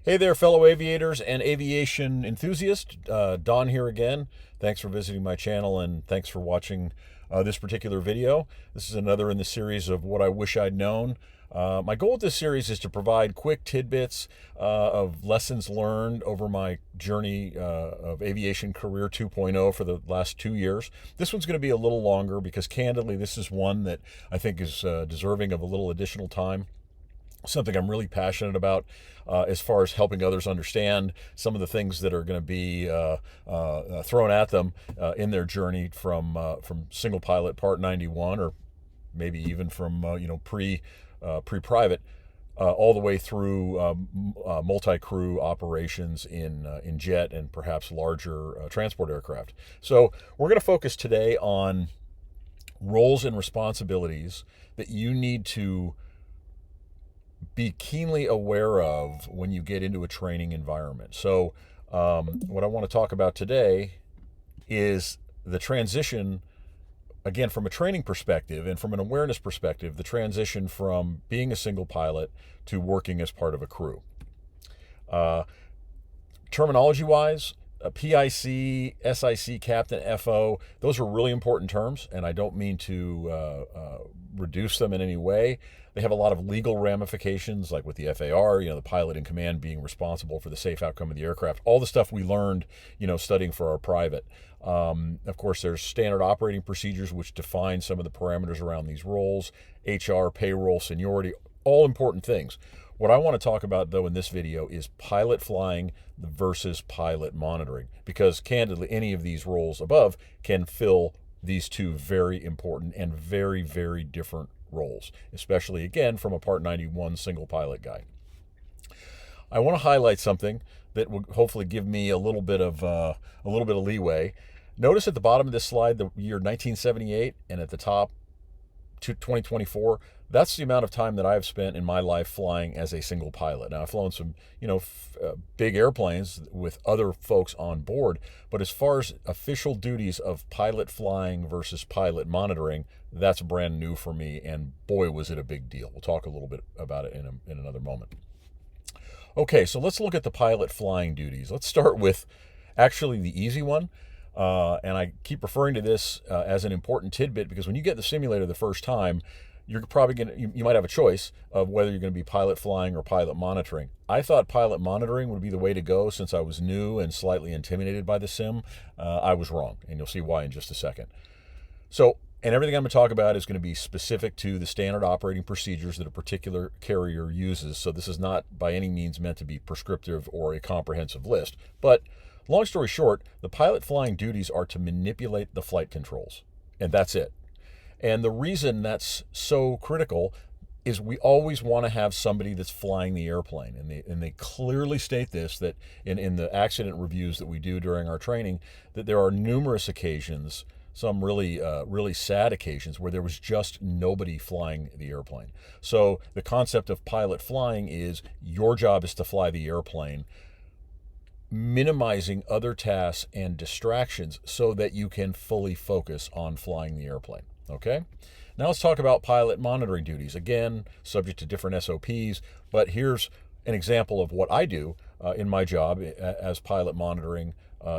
Hey there, fellow aviators and aviation enthusiasts. Don here again. Thanks for visiting my channel and thanks for watching this particular video. This is another in the series of what I wish I'd known. My goal with this series is to provide quick tidbits of lessons learned over my journey of aviation career 2.0 for the last 2 years. This one's going to be a little longer because candidly, this is one that I think is deserving of a little additional time. Something I'm really passionate about as far as helping others understand some of the things that are going to be thrown at them in their journey from single pilot Part 91, or maybe even from pre-private all the way through multi-crew operations in jet and perhaps larger transport aircraft. So we're going to focus today on roles and responsibilities that you need to be keenly aware of when you get into a training environment. So what I want to talk about today is the transition, again, from a training perspective and from an awareness perspective, the transition from being a single pilot to working as part of a crew. Terminology-wise, PIC, SIC, Captain, FO, those are really important terms, and I don't mean to reduce them in any way. They have a lot of legal ramifications, like with the FAR, the pilot in command being responsible for the safe outcome of the aircraft. All the stuff we learned, studying for our private. Of course, there's standard operating procedures which define some of the parameters around these roles, HR, payroll, seniority, all important things. What I want to talk about, though, in this video is pilot flying versus pilot monitoring, because candidly, any of these roles above can fill these two very important and very, very different roles, especially, again, from a Part 91 single pilot guy. I want to highlight something that will hopefully give me a little bit of leeway. Notice at the bottom of this slide the year 1978, and at the top 2024. That's the amount of time that I've spent in my life flying as a single pilot. Now, I've flown some, big airplanes with other folks on board, but as far as official duties of pilot flying versus pilot monitoring, that's brand new for me, and boy, was it a big deal. We'll talk a little bit about it in another moment. Okay, so let's look at the pilot flying duties. Let's start with actually the easy one. And I keep referring to this as an important tidbit because when you get the simulator the first time, you're probably you might have a choice of whether you're going to be pilot flying or pilot monitoring. I thought pilot monitoring would be the way to go since I was new and slightly intimidated by the sim. I was wrong, and you'll see why in just a second. So, and everything I'm going to talk about is going to be specific to the standard operating procedures that a particular carrier uses. So this is not by any means meant to be prescriptive or a comprehensive list. But long story short, the pilot flying duties are to manipulate the flight controls, and that's it. And the reason that's so critical is we always want to have somebody that's flying the airplane. And they clearly state this, that in the accident reviews that we do during our training, that there are numerous occasions, some really sad occasions, where there was just nobody flying the airplane. So the concept of pilot flying is your job is to fly the airplane, minimizing other tasks and distractions so that you can fully focus on flying the airplane. Okay? Now let's talk about pilot monitoring duties. Again, subject to different SOPs, but here's an example of what I do in my job as pilot monitoring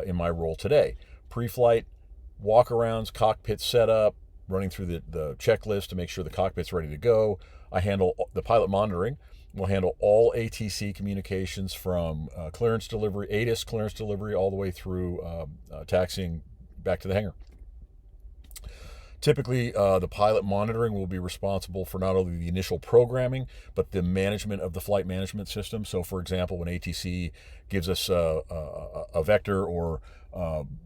in my role today. Pre-flight walk-arounds, cockpit setup, running through the checklist to make sure the cockpit's ready to go. I handle the pilot monitoring. We'll handle all ATC communications from clearance delivery, ATIS clearance delivery, all the way through taxiing back to the hangar. Typically, the pilot monitoring will be responsible for not only the initial programming, but the management of the flight management system. So, for example, when ATC gives us a vector or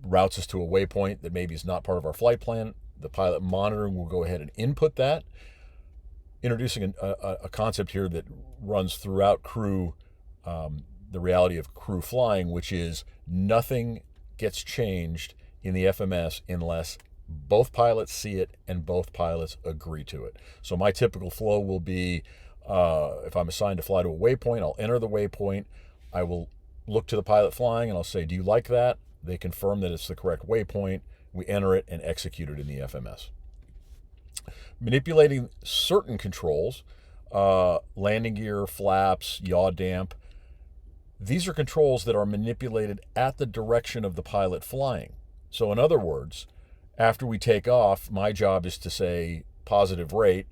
routes us to a waypoint that maybe is not part of our flight plan, the pilot monitoring will go ahead and input that. Introducing a concept here that runs throughout crew, the reality of crew flying, which is nothing gets changed in the FMS unless both pilots see it and both pilots agree to it. So my typical flow will be, if I'm assigned to fly to a waypoint, I'll enter the waypoint. I will look to the pilot flying and I'll say, do you like that? They confirm that it's the correct waypoint. We enter it and execute it in the FMS. Manipulating certain controls, landing gear, flaps, yaw damp, These are controls that are manipulated at the direction of the pilot flying. So in other words, after we take off, my job is to say positive rate,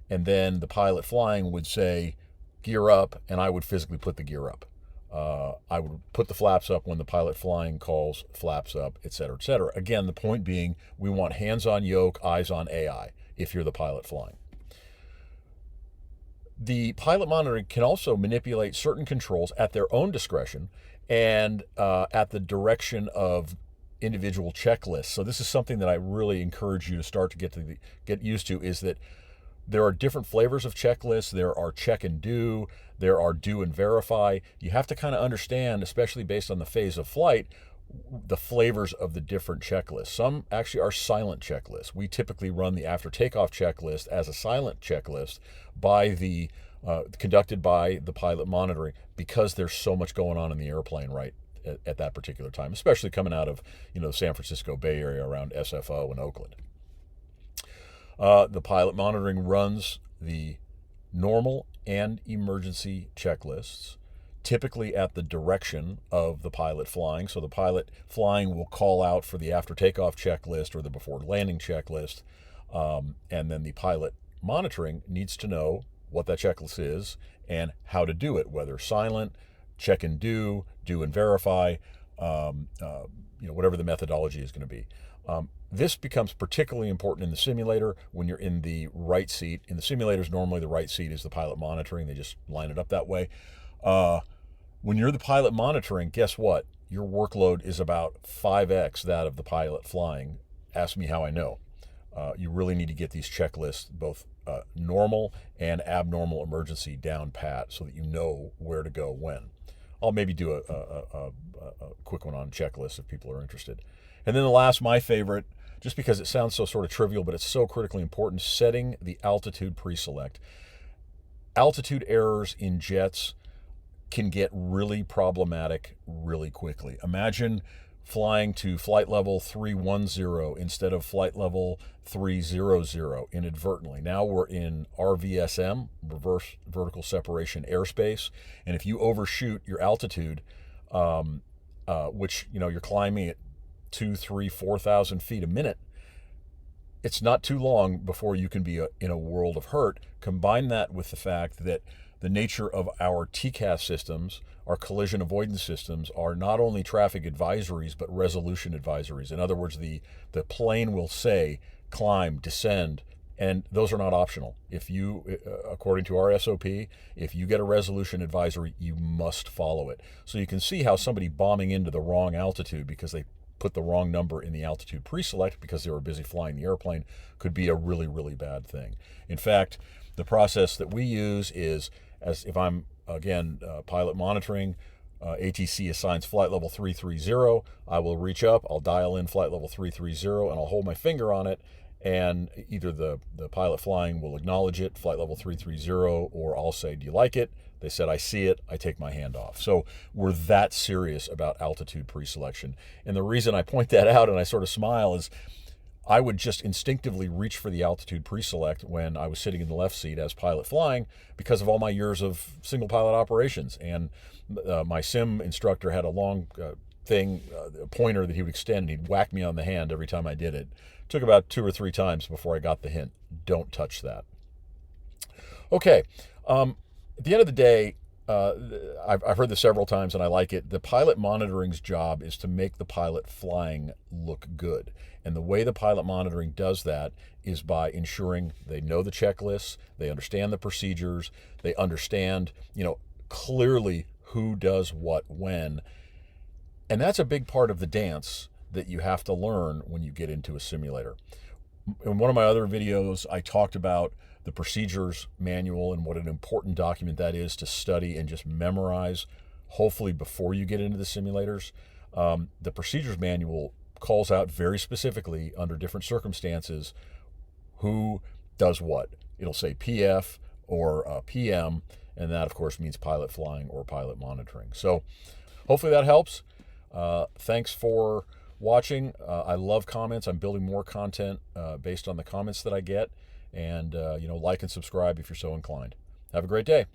and then the pilot flying would say gear up, and I would physically put the gear up. I would put the flaps up when the pilot flying calls flaps up, et cetera, et cetera. Again, the point being, we want hands on yoke, eyes on AI if you're the pilot flying. The pilot monitoring can also manipulate certain controls at their own discretion and at the direction of individual checklists. So this is something that I really encourage you to start to get used to, is that there are different flavors of checklists. There are check and do. There are do and verify. You have to kind of understand, especially based on the phase of flight, the flavors of the different checklists. Some actually are silent checklists. We typically run the after takeoff checklist as a silent checklist conducted by the pilot monitoring, because there's so much going on in the airplane right at that particular time, especially coming out of the San Francisco Bay Area around SFO and Oakland. The pilot monitoring runs the normal and emergency checklists, typically at the direction of the pilot flying. So the pilot flying will call out for the after takeoff checklist or the before landing checklist, and then the pilot monitoring needs to know what that checklist is and how to do it, whether silent, check and do and verify, whatever the methodology is going to be. This becomes particularly important in the simulator when you're in the right seat. In the simulators, normally the right seat is the pilot monitoring. They just line it up that way. When you're the pilot monitoring, guess what? Your workload is about 5x that of the pilot flying. Ask me how I know. You really need to get these checklists, both normal and abnormal emergency, down pat so that you know where to go when. I'll maybe do a quick one on checklists if people are interested. And then the last, my favorite, just because it sounds so sort of trivial, but it's so critically important, setting the altitude pre-select. Altitude errors in jets can get really problematic really quickly. Imagine flying to flight level 310 instead of flight level 300 inadvertently. Now we're in RVSM, reverse vertical separation airspace, and if you overshoot your altitude, which you're climbing at 2, 3, 4,000 feet a minute, it's not too long before you can be in a world of hurt. Combine that with the fact that the nature of our TCAS systems, our collision avoidance systems, are not only traffic advisories, but resolution advisories. In other words, the plane will say, climb, descend, and those are not optional. If you, according to our SOP, if you get a resolution advisory, you must follow it. So you can see how somebody bombing into the wrong altitude because they put the wrong number in the altitude pre-select because they were busy flying the airplane could be a really, really bad thing. In fact, the process that we use is, as if I'm, again, pilot monitoring, ATC assigns flight level 330, I will reach up, I'll dial in flight level 330, and I'll hold my finger on it, and either the pilot flying will acknowledge it, flight level 330, or I'll say, do you like it? They said, I see it, I take my hand off. So we're that serious about altitude pre-selection. And the reason I point that out and I sort of smile is I would just instinctively reach for the altitude pre-select when I was sitting in the left seat as pilot flying because of all my years of single pilot operations. And my sim instructor had a long a pointer that he would extend, and he'd whack me on the hand every time I did it. It took about 2 or 3 times before I got the hint. Don't touch that. Okay. At the end of the day, I've heard this several times and I like it. The pilot monitoring's job is to make the pilot flying look good. And the way the pilot monitoring does that is by ensuring they know the checklists, they understand the procedures, they understand, clearly who does what when. And that's a big part of the dance that you have to learn when you get into a simulator. In one of my other videos, I talked about the procedures manual and what an important document that is to study and just memorize, hopefully before you get into the simulators. The procedures manual calls out very specifically under different circumstances who does what. It'll say PF or PM, and that of course means pilot flying or pilot monitoring. So hopefully that helps. Thanks for watching. I love comments. I'm building more content based on the comments that I get. And, like and subscribe if you're so inclined. Have a great day.